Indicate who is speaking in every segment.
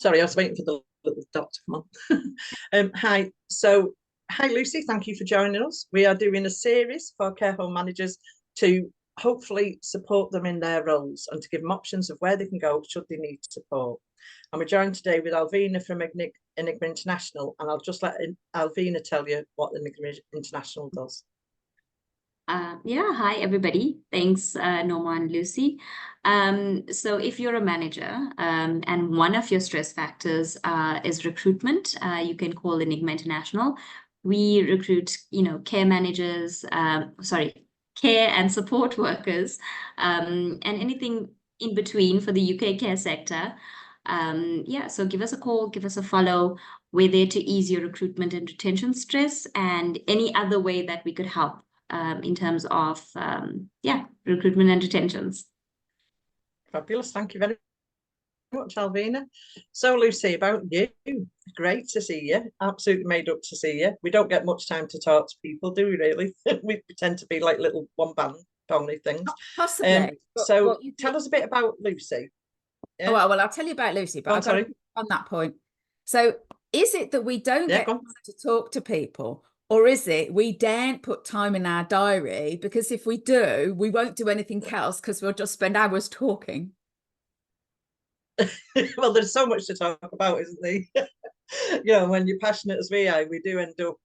Speaker 1: Sorry, I was waiting for the little dot to come on. Hi. Hi, Lucy. Thank you for joining us. We are doing a series for care home managers to hopefully support them in their roles and to give them options of where they can go should they need support. And we're joined today with Alvina from Enigma International, and I'll just let Alvina tell you what Enigma International does.
Speaker 2: Hi everybody. Thanks, Norma and Lucy. So if you're a manager and one of your stress factors is recruitment, you can call Enigma International. We recruit, care managers, care and support workers, and anything in between for the UK care sector. So give us a call, give us a follow. We're there to ease your recruitment and retention stress and any other way that we could help in terms of recruitment and retentions.
Speaker 1: Fabulous. Thank you very much, Alvina. So Lucy, about you, great to see you. Absolutely made up to see you. We don't get much time to talk to people, do we really? We tend to be like little one-band pony things.
Speaker 3: Possibly.
Speaker 1: Tell us a bit about Lucy.
Speaker 3: Yeah? Oh, well, I'll tell you about Lucy, but I've got to on that point. So is it that we don't get to talk to people? Or is it we daren't put time in our diary because if we do, we won't do anything else because we'll just spend hours talking?
Speaker 1: Well, there's so much to talk about, isn't there? When you're passionate as we are, we do end up,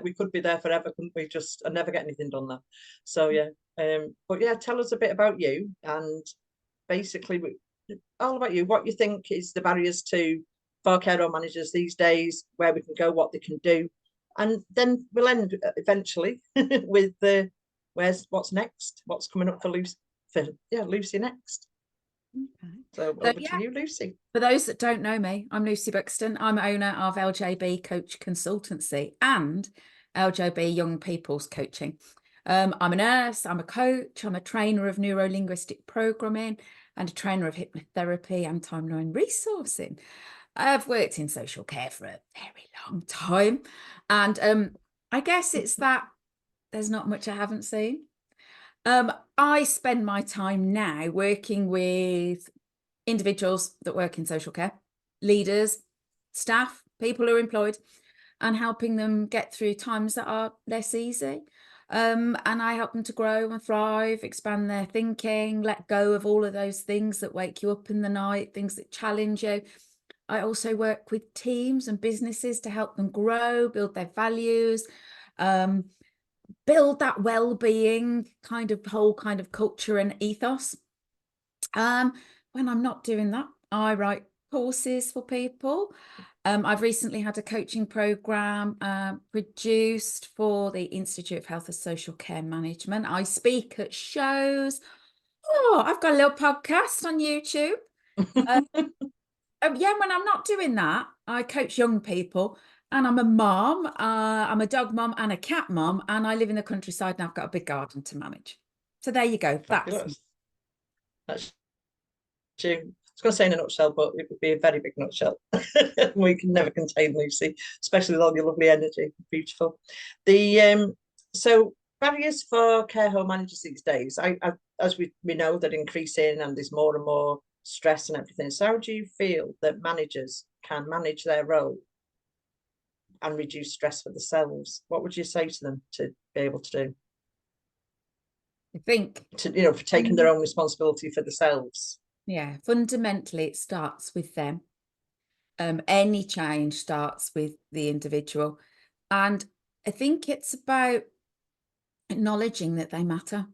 Speaker 1: we could be there forever, couldn't we? Just and never get anything done now. So, tell us a bit about you and basically all about you, what you think is the barriers for care home managers these days, where we can go, what they can do. And then we'll end eventually with what's next, what's coming up for Lucy. Lucy next. Okay. So over to you, Lucy.
Speaker 3: For those that don't know me, I'm Lucy Buxton. I'm owner of LJB Coach Consultancy and LJB Young People's Coaching. I'm a nurse, I'm a coach, I'm a trainer of neuro-linguistic programming and a trainer of hypnotherapy and timeline resourcing. I've worked in social care for a very long time. And I guess it's that there's not much I haven't seen. I spend my time now working with individuals that work in social care, leaders, staff, people who are employed, and helping them get through times that are less easy. And I help them to grow and thrive, expand their thinking, let go of all of those things that wake you up in the night, things that challenge you. I also work with teams and businesses to help them grow, build their values, build that well-being whole culture and ethos. When I'm not doing that, I write courses for people. I've recently had a coaching program produced for the Institute of Health and Social Care Management. I speak at shows. I've got a little podcast on YouTube. When I'm not doing that, I coach young people and I'm a mom. I'm a dog mom and a cat mom, and I live in the countryside and I've got a big garden to manage. So there you go.
Speaker 1: That's true. I was going to say in a nutshell, but it would be a very big nutshell. We can never contain Lucy, especially with all your lovely energy. Beautiful. So barriers for care home managers these days, as we know, they're increasing and there's more and more stress and everything. So how do you feel that managers can manage their role and reduce stress for themselves? What would you say to them to be able to do?
Speaker 3: I think
Speaker 1: for taking their own responsibility for themselves.
Speaker 3: Yeah, fundamentally it starts with them. Any change starts with the individual, and I think it's about acknowledging that they matter.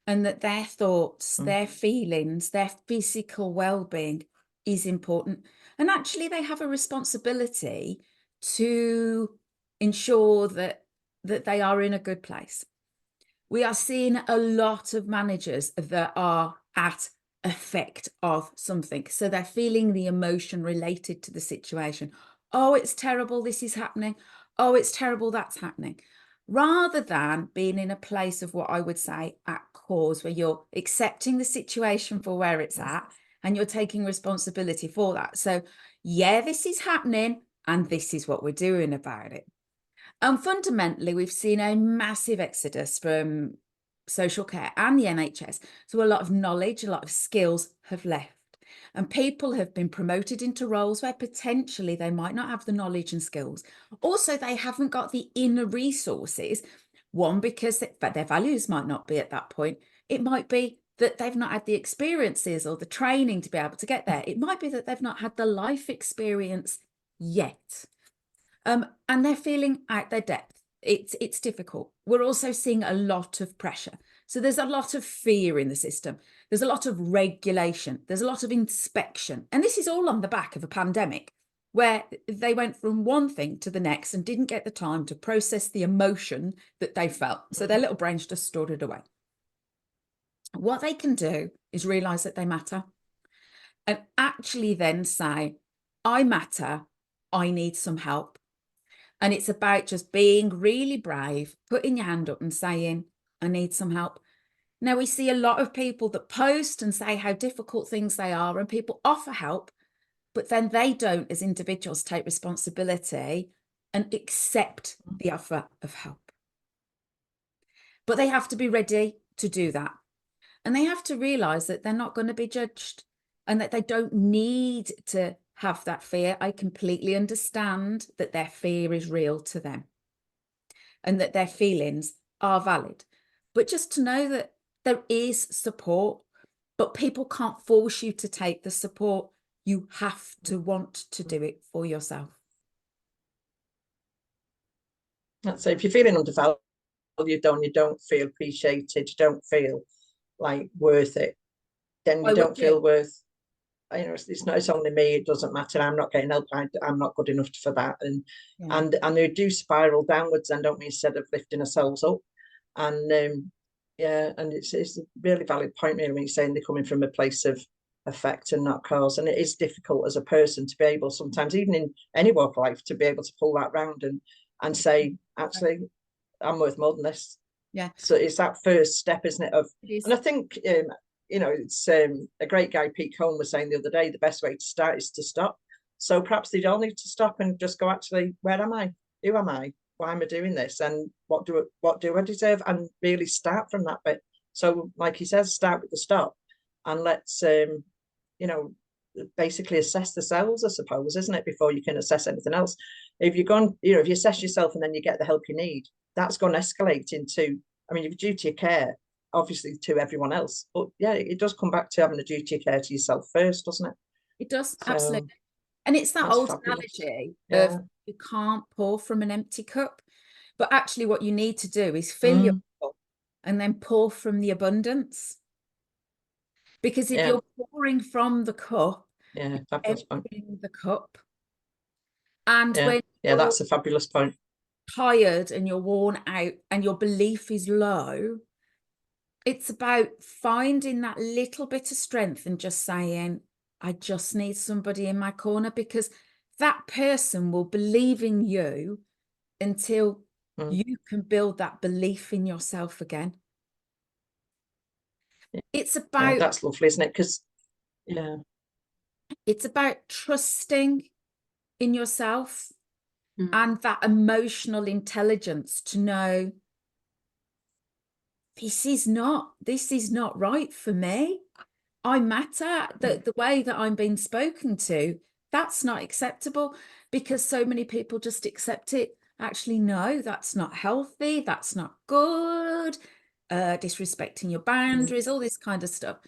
Speaker 3: And that their thoughts, their feelings, their physical well-being is important. And actually they have a responsibility to ensure that they are in a good place. We are seeing a lot of managers that are at effect of something. So they're feeling the emotion related to the situation. Oh, it's terrible, this is happening. Oh, it's terrible, that's happening. Rather than being in a place of what I would say at cause, where you're accepting the situation for where it's at and you're taking responsibility for that. So yeah, this is happening and this is what we're doing about it. And fundamentally, we've seen a massive exodus from social care and the NHS. So a lot of knowledge, a lot of skills have left. And people have been promoted into roles where potentially they might not have the knowledge and skills. Also, they haven't got the inner resources. One, because their values might not be at that point. It might be that they've not had the experiences or the training to be able to get there. It might be that they've not had the life experience yet. And they're feeling out their depth. It's difficult. We're also seeing a lot of pressure. So there's a lot of fear in the system. There's a lot of regulation. There's a lot of inspection. And this is all on the back of a pandemic where they went from one thing to the next and didn't get the time to process the emotion that they felt. So their little brains just stored it away. What they can do is realize that they matter and actually then say, I matter, I need some help. And it's about just being really brave, putting your hand up and saying, I need some help. Now, we see a lot of people that post and say how difficult things they are, and people offer help, but then they don't, as individuals, take responsibility and accept the offer of help. But they have to be ready to do that. And they have to realize that they're not going to be judged and that they don't need to have that fear. I completely understand that their fear is real to them and that their feelings are valid. But just to know that there is support, but people can't force you to take the support. You have to want to do it for yourself.
Speaker 1: So if you're feeling undervalued, you don't feel appreciated, you don't feel like worth it, then you don't feel worth, you know, it's only me, it doesn't matter, I'm not getting help, I'm not good enough for that. And they do spiral downwards then, don't we, instead of lifting ourselves up. And yeah, and it's a really valid point really when you're saying they're coming from a place of effect and not cause. And it is difficult as a person to be able, sometimes even in any walk of life, to be able to pull that round and say, actually, I'm worth more than this.
Speaker 3: Yeah.
Speaker 1: So it's that first step, isn't it? And I think you know, it's a great guy, Pete Cohn, was saying the other day, the best way to start is to stop. So perhaps they'd all need to stop and just go, actually, where am I? Who am I? Why am I doing this? And what do I deserve? And really start from that bit. So like he says, start with the stop, and let's you know, basically assess themselves, I suppose, isn't it, before you can assess anything else. If you're going, you know, if you assess yourself and then you get the help you need, that's going to escalate into, I mean, your duty of care, obviously, to everyone else. But yeah, it does come back to having a duty of care to yourself first, doesn't it?
Speaker 3: It does, absolutely. And it's that old analogy of you can't pour from an empty cup. But actually what you need to do is fill your cup and then pour from the abundance. Because if you're pouring from the cup,
Speaker 1: you're
Speaker 3: emptying the cup. And when
Speaker 1: that's a fabulous point.
Speaker 3: Tired and you're worn out and your belief is low, it's about finding that little bit of strength and just saying, I just need somebody in my corner, because that person will believe in you until you can build that belief in yourself again. It's about,
Speaker 1: that's lovely, isn't it? Because
Speaker 3: it's about trusting in yourself and that emotional intelligence to know this is not right for me. I matter. The way that I'm being spoken to, that's not acceptable, because so many people just accept it. Actually, no, that's not healthy. That's not good. Disrespecting your boundaries, all this kind of stuff.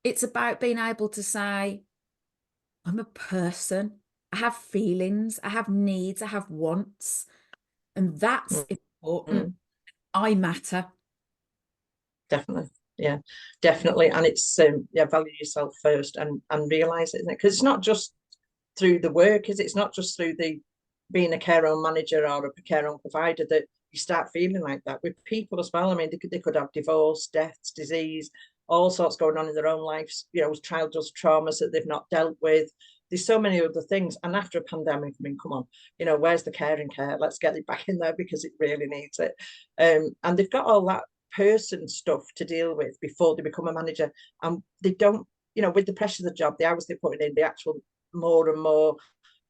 Speaker 3: It's about being able to say, I'm a person. I have feelings. I have needs. I have wants. And that's important. I matter.
Speaker 1: Definitely. Yeah, definitely. And it's value yourself first and realize it, isn't it? Because it's not just through the work, is it? It's not just through the being a care home manager or a care home provider that you start feeling like that with people as well. I mean, they could have divorce, deaths, disease, all sorts going on in their own lives, you know, childhood traumas that they've not dealt with. There's so many other things. And after a pandemic, I mean, come on, you know, where's the caring care? Let's get it back in there because it really needs it. And they've got all that person stuff to deal with before they become a manager. And they don't, you know, with the pressure of the job, the hours they're putting in, the actual more and more,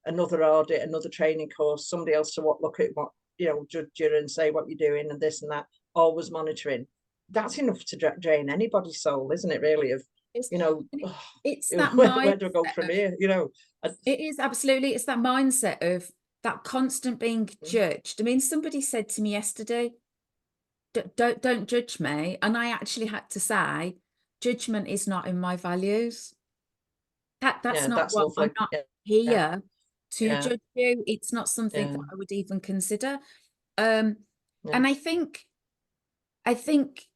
Speaker 1: another audit, another training course, somebody else to look at what, you know, judge you and say what you're doing and this and that, always monitoring. That's enough to drain anybody's soul, isn't it, really, of you know,
Speaker 3: It's that
Speaker 1: where do I go
Speaker 3: mindset
Speaker 1: from
Speaker 3: of-
Speaker 1: here? You know,
Speaker 3: It is absolutely. It's that mindset of that constant being judged. I mean, somebody said to me yesterday, don't judge me. And I actually had to say, judgment is not in my values. That's
Speaker 1: yeah,
Speaker 3: not
Speaker 1: that's
Speaker 3: what
Speaker 1: lovely.
Speaker 3: I'm not
Speaker 1: Yeah,
Speaker 3: here to
Speaker 1: yeah,
Speaker 3: judge you. It's not something
Speaker 1: yeah,
Speaker 3: that I would even consider. And
Speaker 1: yeah.
Speaker 3: I think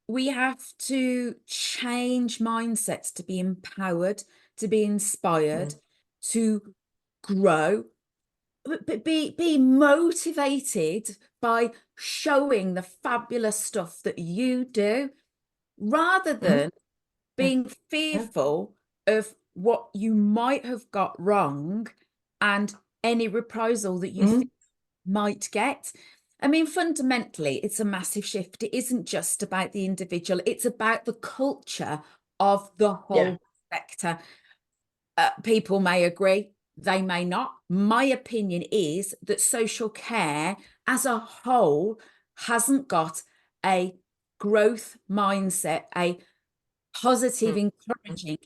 Speaker 3: we have to change mindsets to be empowered, to be inspired, to grow, but be motivated by showing the fabulous stuff that you do, rather than being fearful of what you might have got wrong and any reprisal that you think might get. I mean, fundamentally, it's a massive shift. It isn't just about the individual, it's about the culture of the whole sector. People may agree, they may not. My opinion is that social care as a whole hasn't got a growth mindset, a positive, encouraging,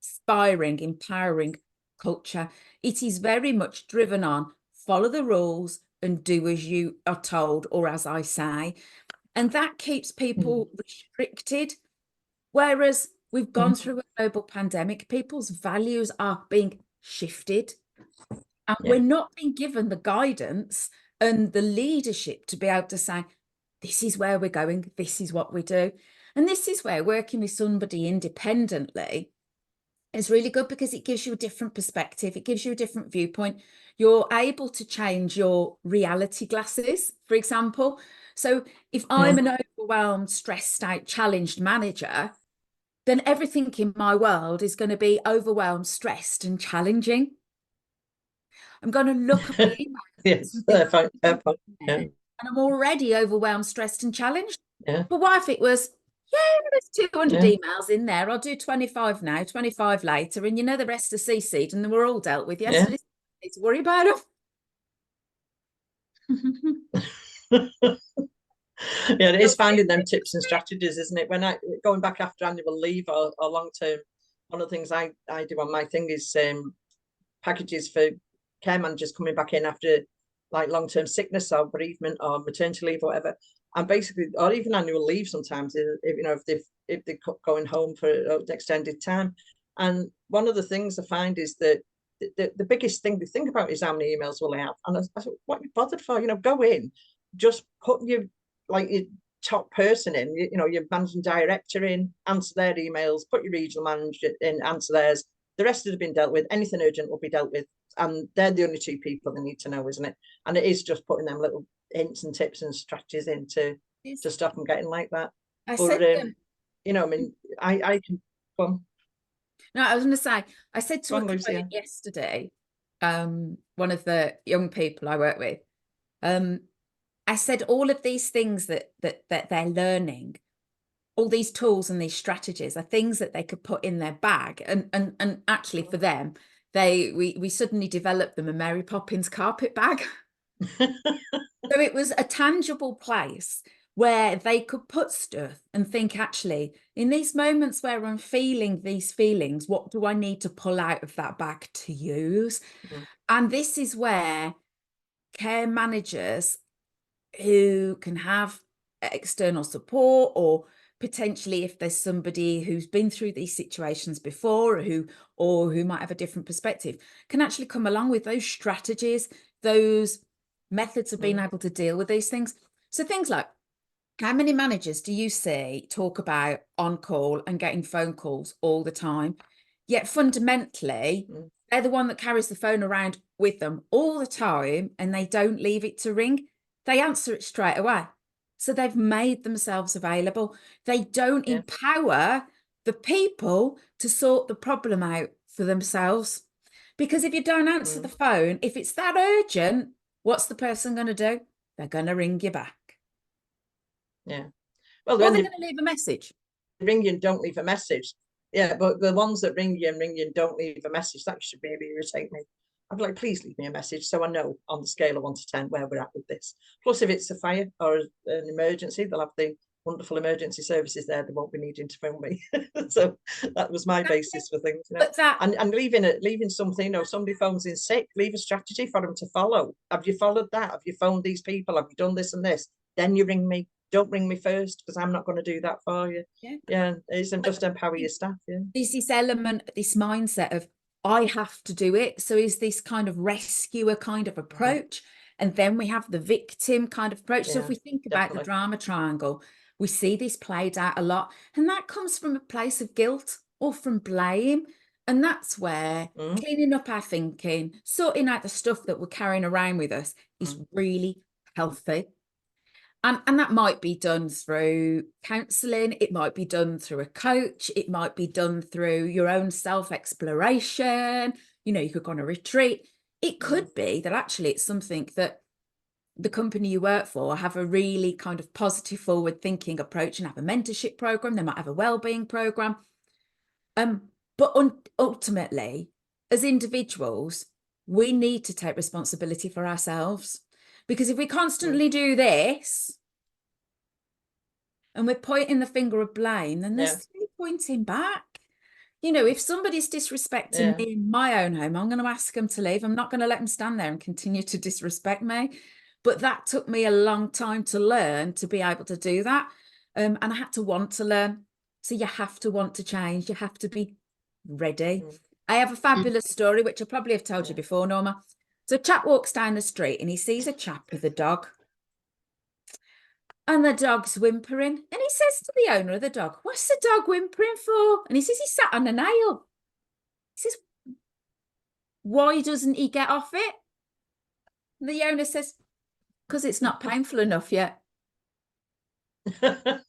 Speaker 3: inspiring, empowering culture. It is very much driven on follow the rules and do as you are told or as I say. And that keeps people restricted. Whereas we've gone through a global pandemic, people's values are being shifted. And we're not being given the guidance and the leadership to be able to say, this is where we're going, this is what we do. And this is where working with somebody independently is really good, because it gives you a different perspective. It gives you a different viewpoint. You're able to change your reality glasses, for example. So if I'm an overwhelmed, stressed out, challenged manager, then everything in my world is going to be overwhelmed, stressed and challenging. I'm going to look at my emails
Speaker 1: Yes, fair point. Yeah,
Speaker 3: and I'm already overwhelmed, stressed and challenged.
Speaker 1: yeah,
Speaker 3: But what if it was, there's 200
Speaker 1: yeah.
Speaker 3: emails in there. I'll do 25 now, 25 later, and the rest are CC'd and then we're all dealt with
Speaker 1: Yeah.
Speaker 3: yesterday. Need to worry about them.
Speaker 1: Yeah, it is finding them tips and strategies, isn't it? When going back after annual leave or long term, one of the things I do on my thing is packages for care managers coming back in after like long term sickness or bereavement or maternity leave or whatever, and basically, or even annual leave sometimes, if they're going home for an extended time. And one of the things I find is that the biggest thing they think about is how many emails will they have. And I said, what are you bothered for? Go in, just put your top person in, your managing director in, answer their emails, put your regional manager in, answer theirs. The rest have been dealt with. Anything urgent will be dealt with. And they're the only two people they need to know, isn't it? And it is just putting them little hints and tips and strategies in to stop them getting like that. I mean, I can come.
Speaker 3: No, I was going to say, I said to a client yesterday, one of the young people I work with, I said all of these things that they're learning, all these tools and these strategies are things that they could put in their bag. And actually for them, we suddenly developed them a Mary Poppins carpet bag. So it was a tangible place where they could put stuff and think, actually, in these moments where I'm feeling these feelings, what do I need to pull out of that bag to use? And this is where care managers who can have external support, or potentially if there's somebody who's been through these situations before, or who might have a different perspective, can actually come along with those strategies, those methods of being able to deal with these things. So things like, how many managers do you see talk about on call and getting phone calls all the time? Yet fundamentally, they're the one that carries the phone around with them all the time, and they don't leave it to ring. They answer it straight away. So they've made themselves available. They don't empower the people to sort the problem out for themselves. Because if you don't answer the phone, if it's that urgent, what's the person going to do? They're going to ring you back.
Speaker 1: Yeah. Well,
Speaker 3: they're going to leave a message.
Speaker 1: Ring you and don't leave a message. Yeah, but the ones that ring you and don't leave a message, that should really irritate me. I'd be like, please leave me a message so I know on the scale of 1 to 10 where we're at with this. Plus, if it's a fire or an emergency, they'll have the wonderful emergency services there, they won't be needing to phone me. So that was my basis for things, you know. And leaving something, you know, somebody phones in sick, leave a strategy for them to follow. Have you followed that? Have you phoned these people? Have you done this and this? Then you ring me. Don't ring me first, because I'm not going to do that for you. Yeah, it's just empower your staff. Yeah,
Speaker 3: there's this element, this mindset of I have to do it. So is this kind of rescuer kind of approach, and then we have the victim kind of approach. So if we think about the drama triangle, we see this played out a lot, and that comes from a place of guilt or from blame. And that's where cleaning up our thinking, sorting out the stuff that we're carrying around with us is really healthy. And that might be done through counselling, it might be done through a coach, it might be done through your own self-exploration. You know, you could go on a retreat. It could be that actually it's something that the company you work for have a really kind of positive forward thinking approach and have a mentorship program. They might have a wellbeing program. But ultimately, as individuals, we need to take responsibility for ourselves. Because if we constantly do this and we're pointing the finger of blame, then there's no pointing back. You know, if somebody's disrespecting me in my own home, I'm going to ask them to leave. I'm not going to let them stand there and continue to disrespect me. But that took me a long time to learn to be able to do that. And I had to want to learn. So you have to want to change. You have to be ready. I have a fabulous story, which I probably have told you before, Norma. So a chap walks down the street and he sees a chap with a dog. And the dog's whimpering. And he says to the owner of the dog, "What's the dog whimpering for?" And he says, "He sat on a nail." He says, "Why doesn't he get off it?" And the owner says, "Because it's not painful enough yet."
Speaker 1: That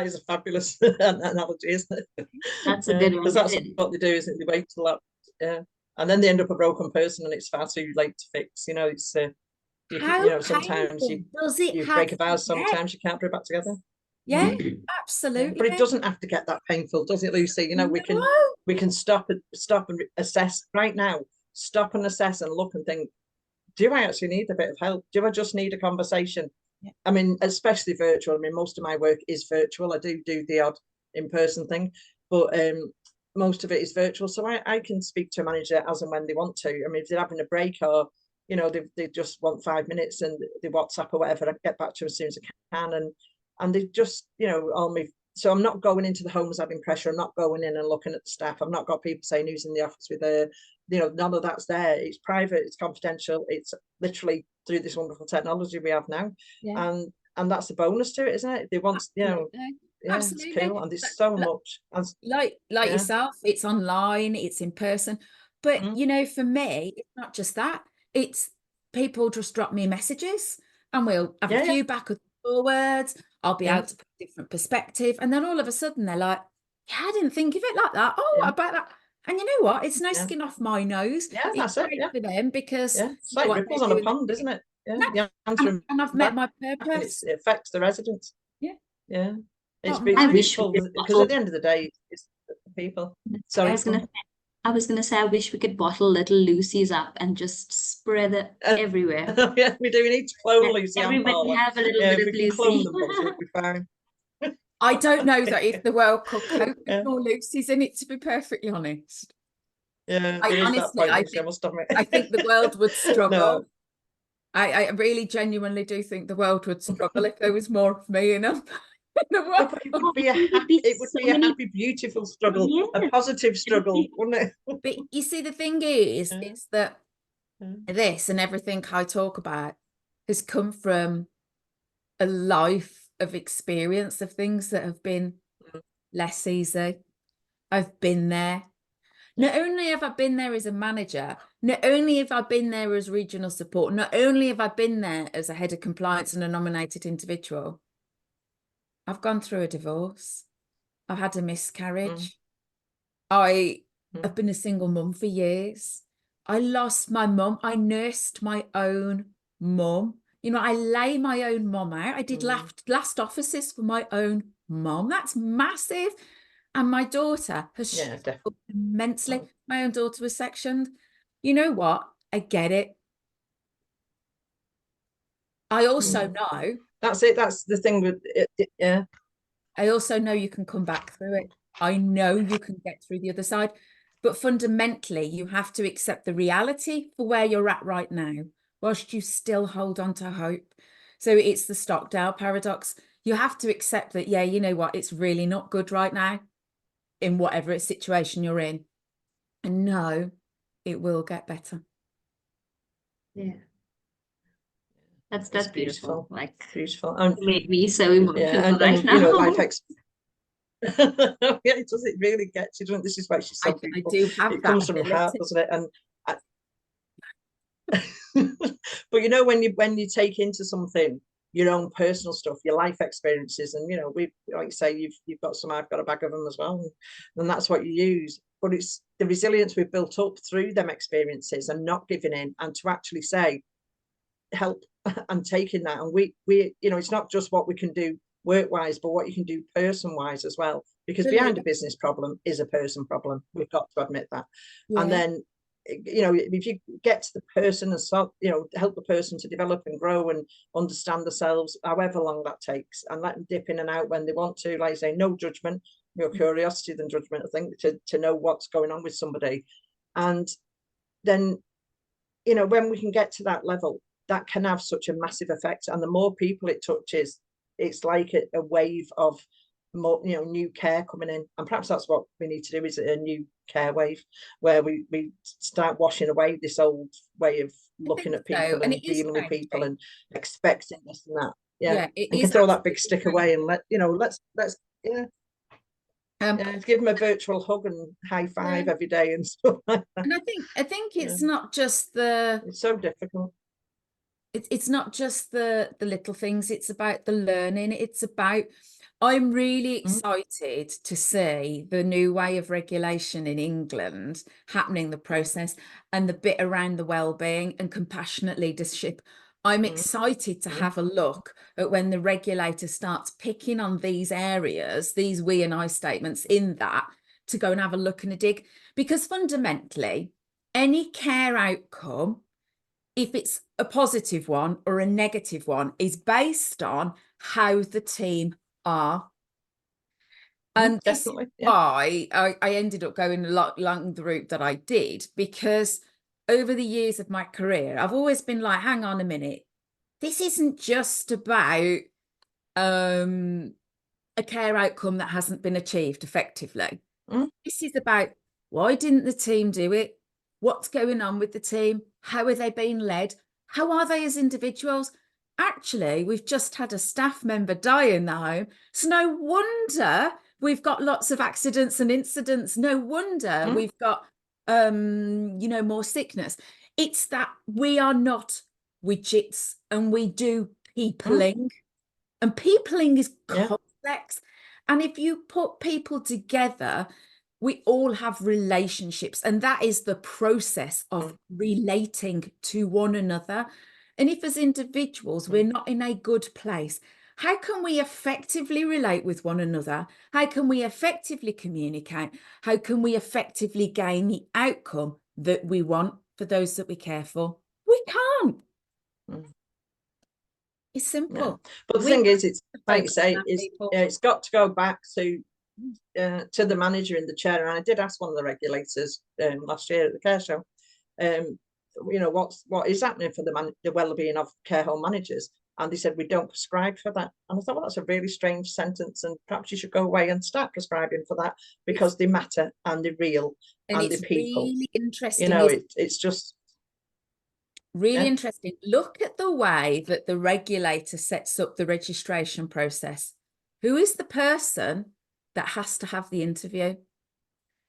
Speaker 1: is a fabulous analogy, isn't it?
Speaker 2: That's a good one.
Speaker 1: Because that's what they do, isn't it? They wait till that, and then they end up a broken person, and it's far too late to fix. You know, it's you know, sometimes you break a vase, sometimes you can't put it back together.
Speaker 3: Yeah, absolutely.
Speaker 1: But it doesn't have to get that painful, does it, Lucy? You know, we can stop and assess right now. Stop and assess and look and think, do I actually need a bit of help? Do I just need a conversation? I mean, especially virtual. I mean, most of my work is virtual. I do the odd in-person thing, but most of it is virtual. So I can speak to a manager as and when they want to. I mean, if they're having a break or, you know, they just want 5 minutes and they WhatsApp or whatever, I get back to them as soon as I can. And they just, you know, all me. So I'm not going into the homes having pressure. I'm not going in and looking at the staff. I've not got people saying who's in the office with you know, none of that's there. It's private, it's confidential. It's literally through this wonderful technology we have now. And that's a bonus to it, isn't it? They want, you know,
Speaker 3: Absolutely.
Speaker 1: It's cool. And there's so much.
Speaker 3: Like yourself, it's online, it's in person. But, you know, for me, it's not just that. It's people just drop me messages and we'll have a few back and forwards. I'll be able to put a different perspective. And then all of a sudden they're like, "Yeah, I didn't think of it like that. Oh, what about that?" And you know what? It's no skin off my nose.
Speaker 1: Yeah,
Speaker 3: it's
Speaker 1: that's it.
Speaker 3: For them because
Speaker 1: it's like ripples on a pond, isn't it? Yeah.
Speaker 3: And I've met my purpose.
Speaker 1: It affects the residents.
Speaker 3: Yeah.
Speaker 1: It's beautiful because at the end of the day, it's the people. Sorry.
Speaker 2: I was gonna say I wish we could bottle little Lucy's up and just spread it everywhere.
Speaker 1: Yeah, we do. We need to clone Lucy.
Speaker 2: Everybody have a little bit of Lucy.
Speaker 1: Clone them, we'll be fine.
Speaker 3: I don't know that if the world could cope with more Lucy's in it, to be perfectly honest.
Speaker 1: Yeah,
Speaker 3: I think the world would struggle. No. I really genuinely do think the world would struggle if there was more of me in them.
Speaker 1: It would be a happy, beautiful struggle, a positive struggle, wouldn't it?
Speaker 3: But you see, the thing is that this and everything I talk about has come from a life of experience of things that have been less easy. I've been there. Not only have I been there as a manager, not only have I been there as regional support, not only have I been there as a head of compliance and a nominated individual, I've gone through a divorce. I've had a miscarriage. I have been a single mum for years. I lost my mum. I nursed my own mum. You know, I lay my own mum out. I did last offices for my own mum. That's massive. And my daughter has struggled immensely. My own daughter was sectioned. You know what? I get it. I also know
Speaker 1: That's it. That's the thing with it, yeah.
Speaker 3: I also know you can come back through it. I know you can get through the other side, but fundamentally you have to accept the reality for where you're at right now, whilst you still hold on to hope. So it's the Stockdale paradox. You have to accept that, yeah, you know what, it's really not good right now in whatever situation you're in. And no, it will get better.
Speaker 2: Yeah. That's
Speaker 1: It's
Speaker 2: beautiful.
Speaker 1: beautiful.
Speaker 2: Like,
Speaker 1: Beautiful.
Speaker 2: you made me so emotional right
Speaker 1: you know,
Speaker 2: now.
Speaker 1: life yeah, it does. It really gets you. This is why she's so beautiful.
Speaker 3: I do have
Speaker 1: it
Speaker 3: that
Speaker 1: comes from the heart, doesn't it? And but you know, when you take into something your own personal stuff, your life experiences, and you know, we, like you say, you've got some, I've got a bag of them as well, and that's what you use. But it's the resilience we've built up through them experiences and not giving in, and to actually say help and taking that. And we you know, it's not just what we can do work wise, but what you can do person wise as well, because behind a business problem is a person problem. We've got to admit that.
Speaker 3: Yeah.
Speaker 1: And then, you know, if you get to the person and so, you know, help the person to develop and grow and understand themselves, however long that takes, and let them dip in and out when they want to, like I say, no judgment, more curiosity than judgment, I think, to know what's going on with somebody. And then, you know, when we can get to that level, that can have such a massive effect. And the more people it touches, it's like a wave of more, you know, new care coming in. And perhaps that's what we need to do, is a new care wave, where we start washing away this old way of looking at people and dealing with people and expecting this and that. Yeah, and can throw that big stick away and let's give them a virtual hug and high five every day and stuff like that.
Speaker 3: And I think it's not just the,
Speaker 1: it's so difficult.
Speaker 3: It's not just the little things, it's about the learning. It's about, I'm really excited to see the new way of regulation in England happening, the process and the bit around the well-being and compassionate leadership. I'm excited to have a look at when the regulator starts picking on these areas, these we and I statements in that, to go and have a look and a dig. Because fundamentally, any care outcome, if it's a positive one or a negative one, is based on how the team are. And this is why I ended up going a lot along the route that I did, because over the years of my career, I've always been like, hang on a minute, this isn't just about a care outcome that hasn't been achieved effectively. This is about, why didn't the team do it? What's going on with the team? How are they being led? How are they as individuals? Actually, we've just had a staff member die in the home. So no wonder we've got lots of accidents and incidents. No wonder we've got, you know, more sickness. It's that we are not widgets and we do peopling. And peopling is complex. And if you put people together, we all have relationships, and that is the process of relating to one another. And if as individuals we're not in a good place, how can we effectively relate with one another? How can we effectively communicate? How can we effectively gain the outcome that we want for those that we care for? We can't. It's simple.
Speaker 1: But the thing is, it's like you say, it's got to go back to the manager in the chair. And I did ask one of the regulators last year at the care show, you know, what is happening for the well-being of care home managers, and they said, we don't prescribe for that. And I thought, well, that's a really strange sentence, and perhaps you should go away and start prescribing for that, because they matter and they're real and they're people.
Speaker 3: Really interesting,
Speaker 1: you know, it's just
Speaker 3: really interesting. Look at the way that the regulator sets up the registration process. Who is the person that has to have the interview?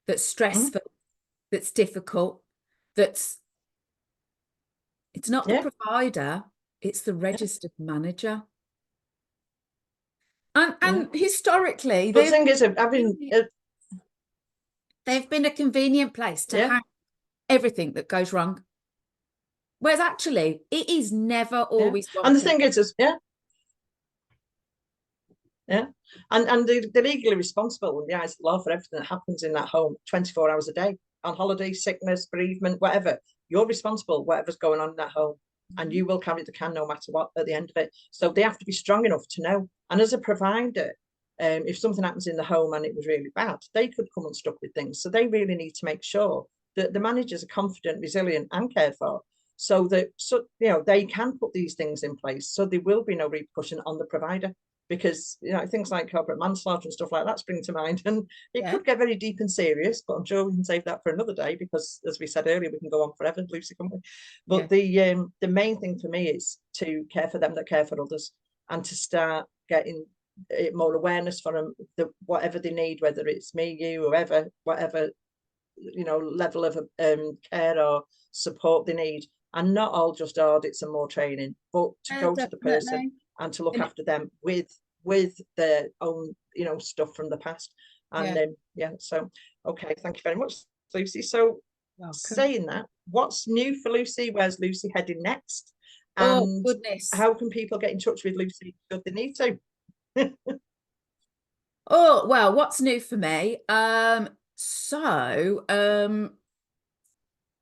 Speaker 3: That's stressful, that's difficult, it's not the provider, it's the registered manager. And historically,
Speaker 1: the thing is,
Speaker 3: they've been a convenient place to hang everything that goes wrong. Whereas actually, it is never always.
Speaker 1: And the thing is, and they're legally responsible in the eyes of the law for everything that happens in that home 24 hours a day, on holiday, sickness, bereavement, whatever. You're responsible, whatever's going on in that home. and you will carry the can no matter what at the end of it. So they have to be strong enough to know. And as a provider, if something happens in the home and it was really bad, they could come unstuck with things. So they really need to make sure that the managers are confident, resilient, and cared for, so that they can put these things in place, so there will be no repercussion on the provider. Because things like corporate manslaughter and stuff like that spring to mind, and it could get very deep and serious. But I'm sure we can save that for another day, because as we said earlier, we can go on forever, Lucy, can't we? But the main thing for me is to care for them that care for others, and to start getting more awareness for them, whatever they need, whether it's me, you, whoever, whatever level of care or support they need, and not all just audits and more training, but to go to the person and to look after them with their own stuff from the past. And so okay, thank you very much, Lucy. So saying that, what's new for Lucy? Where's Lucy heading next? And
Speaker 3: goodness,
Speaker 1: how can people get in touch with Lucy should they need to?
Speaker 3: Oh, well, what's new for me?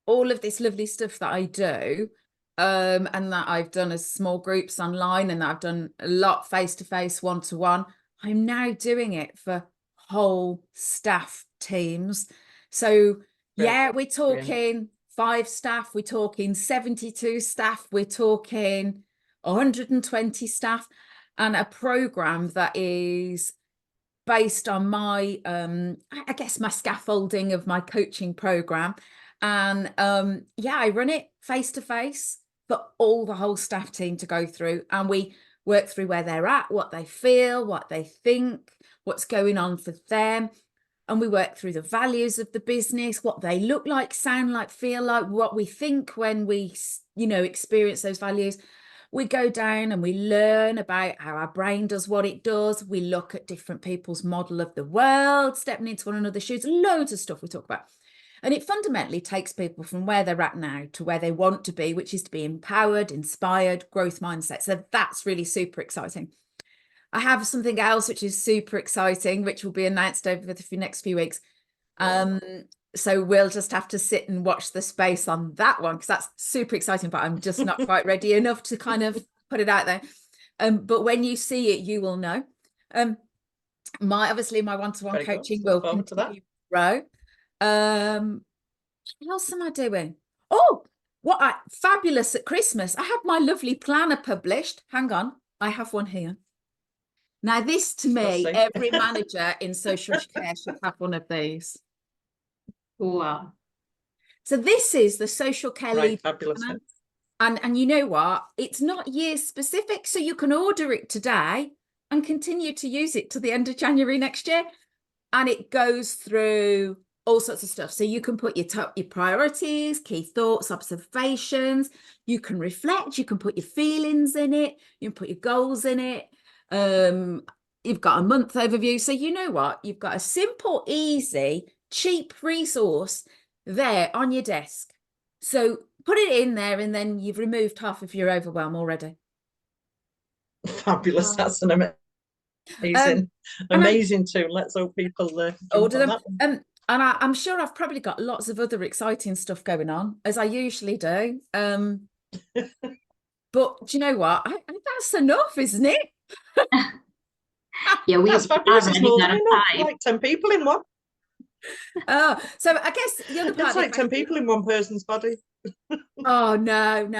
Speaker 3: All of this lovely stuff that I do, and that I've done as small groups online, and that I've done a lot face-to-face, one-to-one, I'm now doing it for whole staff teams. So we're talking 5 staff, we're talking 72 staff, we're talking 120 staff, and a program that is based on my I guess my scaffolding of my coaching program. And I run it face to face for the whole staff team to go through, and we work through where they're at, what they feel, what they think, what's going on for them. And we work through the values of the business, what they look like, sound like, feel like, what we think when we experience those values. We go down and we learn about how our brain does what it does. We look at different people's model of the world, stepping into one another's shoes, loads of stuff we talk about. And it fundamentally takes people from where they're at now to where they want to be, which is to be empowered, inspired, growth mindset. So that's really super exciting. I have something else which is super exciting, which will be announced over the next few weeks. So we'll just have to sit and watch the space on that one, because that's super exciting, but I'm just not quite ready enough to kind of put it out there. But when you see it, you will know. My one-to-one coaching will continue to grow. What else am I doing? Fabulous at Christmas. I had my lovely planner published. Hang on, I have one here. Now, this to me, every manager in social care should have one of these.
Speaker 2: Wow.
Speaker 3: So this is the social care lead.
Speaker 1: Fabulous.
Speaker 3: And you know what? It's not year specific, so you can order it today and continue to use it to the end of January next year. And it goes through all sorts of stuff. So you can put your priorities, key thoughts, observations. You can reflect. You can put your feelings in it. You can put your goals in it. You've got a month overview. So you know what? You've got a simple, easy, cheap resource there on your desk. So put it in there, and then you've removed half of your overwhelm already.
Speaker 1: Fabulous. That's an amazing tool. Let's hope people
Speaker 3: order them. And I'm sure I've probably got lots of other exciting stuff going on, as I usually do. But do you know what? That's enough, isn't it?
Speaker 2: Yeah,
Speaker 1: that's fabulous. It's more than enough. Like 10 people in one.
Speaker 3: So I guess the other part.
Speaker 1: It's like 10 people in one person's body.
Speaker 3: Oh no. Do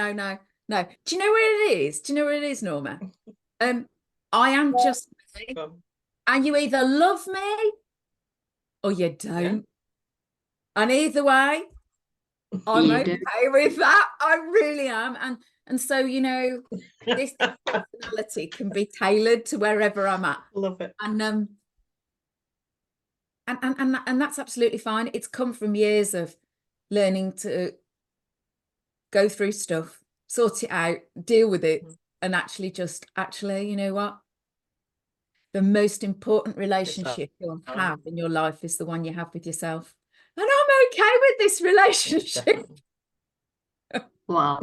Speaker 3: you know where it is? Do you know where it is, Norma? I am just me, and you either love me or you don't. And either way, I'm okay with that. I really am. And so, this personality can be tailored to wherever I'm at.
Speaker 1: Love it.
Speaker 3: And that's absolutely fine. It's come from years of learning to go through stuff, sort it out, deal with it, and actually, you know what? The most important relationship you'll have in your life is the one you have with yourself. And I'm okay with this relationship.
Speaker 2: Wow.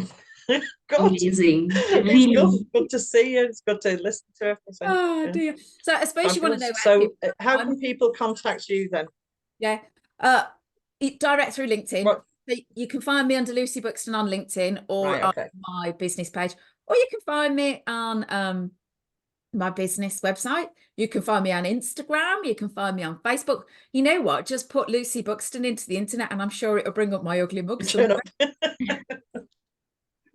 Speaker 1: Amazing. It's good to see you. It's good to listen to everything.
Speaker 3: Oh dear. So I suppose you want to know.
Speaker 1: So how can people contact you then?
Speaker 3: Direct through LinkedIn. So you can find me under Lucy Buxton on LinkedIn or
Speaker 1: Right,
Speaker 3: on
Speaker 1: okay.
Speaker 3: my business page, or you can find me on my business website. You can find me on Instagram. You can find me on Facebook. You know what? Just put Lucy Buxton into the internet and I'm sure it'll bring up my ugly mug
Speaker 1: Turn
Speaker 3: somewhere.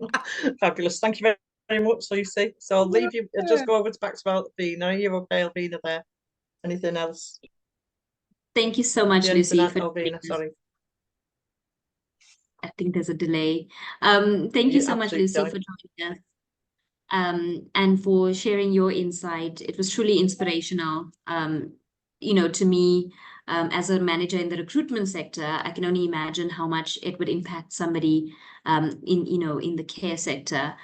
Speaker 1: up. Fabulous. Thank you very, very much, Lucy. So I'll leave you, just go over back to Alvina. Are you okay, Alvina, there? Anything else?
Speaker 2: Thank you so much,
Speaker 1: Anything
Speaker 2: Lucy,
Speaker 1: else,
Speaker 2: for
Speaker 1: Alvina? Sorry.
Speaker 2: I think there's a delay. Thank you
Speaker 1: You're
Speaker 2: so much,
Speaker 1: absolutely
Speaker 2: Lucy,
Speaker 1: fine.
Speaker 2: for joining us. And for sharing your insight. It was truly inspirational. To me, as a manager in the recruitment sector, I can only imagine how much it would impact somebody in the care sector.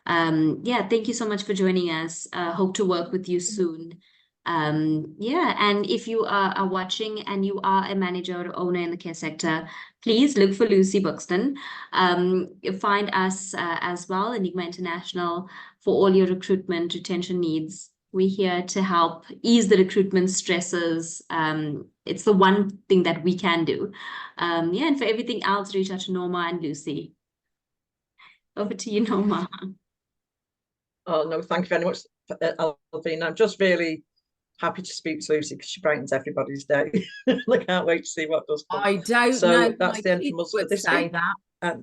Speaker 2: Thank you so much for joining us. Hope to work with you soon. And if you are watching and you are a manager or owner in the care sector, please look for Lucy Buxton. Find us as well, Enigma International, for all your recruitment retention needs. We're here to help ease the recruitment stresses. It's the one thing that we can do. And for everything else, reach out to Norma and Lucy. Over to you, Norma.
Speaker 1: Oh, no, thank you very much, Alvina. I'm just really happy to speak to Lucy because she brightens everybody's day. I can't wait to see what does come.
Speaker 3: I don't
Speaker 1: So
Speaker 3: know if
Speaker 1: that's
Speaker 3: my
Speaker 1: the end
Speaker 3: kids
Speaker 1: from us
Speaker 3: would
Speaker 1: for this
Speaker 3: say
Speaker 1: week.
Speaker 3: that.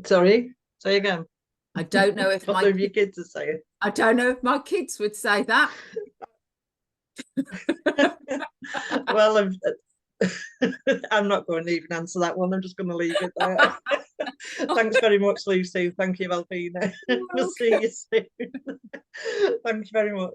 Speaker 1: Sorry, say again.
Speaker 3: I don't know if
Speaker 1: What
Speaker 3: my
Speaker 1: do your kids are saying?
Speaker 3: I don't know if my kids would say that.
Speaker 1: Well, I'm not going to even answer that one. I'm just going to leave it there. Thanks very much, Lucy. Thank you, Alvina. We'll see you soon. Thank you very much.